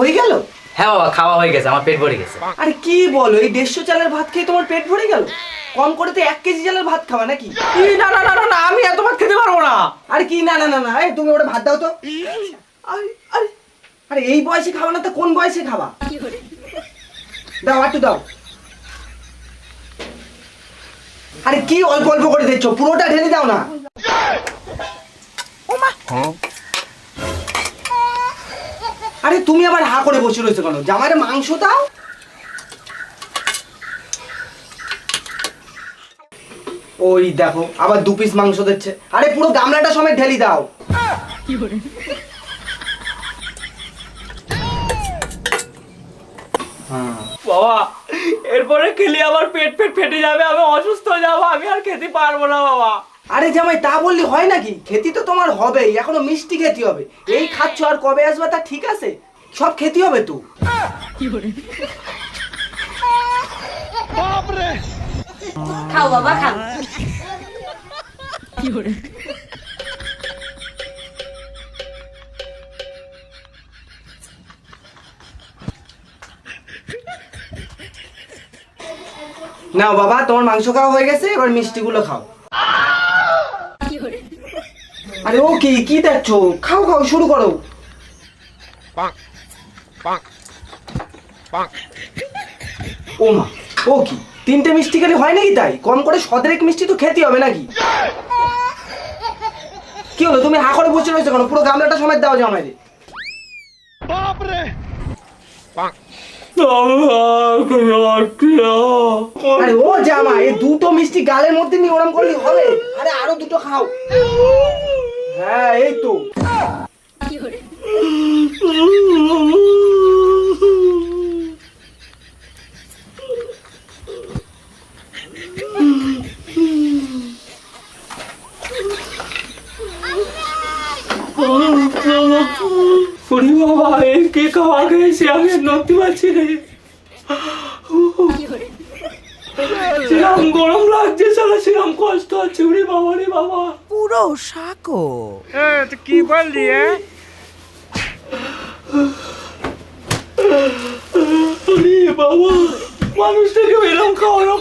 হয়ে গেল? হ্যাঁ বাবা, খাওয়া হয়ে গেছে, আমার পেট ভরে গেছে। আরে কি বলো, এই 150 চালের ভাত খেয়ে তোমার পেট ভরে গেল? কম করে তো 1 কেজি চালের ভাত খাওয়া নাকি? না না না না না, আমি এত ভাত খেতে পারবো না। আরে কি না না না না, এই তুমি ওটা ভাত দাও তো। আরে আরে আরে এই বয়সে খাওয়া না তো কোন বয়সে খাবা? দাও একটু দাও। আরে কি অল্প অল্প করে দিচ্ছ, পুরোটা ঢেলে দাও না। আরে তুমি আবার হা করে বসে রয়েছো কেন? জামাইরে মাংস দাও। ওই দেখো আবার 2 পিস মাংস দিচ্ছে। আরে পুরো গামলাটা সময় ঢেলি দাও। বাবা, এরপরে খেলে আমার পেট ফেটে যাবে, আমি অসুস্থ হয়ে যাবো, আমি আর খেতে পারবো না বাবা। আরে জামাই তা বললি হয় নাকি? খেতে তো তোমার হবেই, এখনো মিষ্টি খেতে হবে। এই খাচ্ছ আর কবে আসবে তা ঠিক আছে? সব খেতে হবে তো। খাও বাবা খাও। নাও বাবা, তোমার মাংস খাওয়া হয়ে গেছে, এবার মিষ্টিগুলো খাও। আরে ও কি কি দেখছো? খাও খাও, শুরু করো। ও মা, ও কি 3টে মিষ্টি খেলে হয় নাকি? তাই কম করে 17 মিষ্টি তো খেতে হবে নাকি? কি হলো, তুমি হা করে বসে রয়েছো কেন? পুরো গামলাটা সমেত দাও জামাইরে। আরে ও জামাই, এই 2টো মিষ্টি গালের মধ্যে নিয়ে ওরম করলে হবে? আরে আরো 2টো খাও। হ্যাঁ এই তো। ফুরি বাবা, এই কে খাওয়া খেয়েছে, আমি আর নড়তে পারছি রে। সেরকম গরম লাগছে, সারা সেরকম কষ্ট হচ্ছে। উড়ি বাবা রে বাবা, পুরো শাকো। কি বললি? বাবা, মানুষটাকে এরকম খাওয়ানো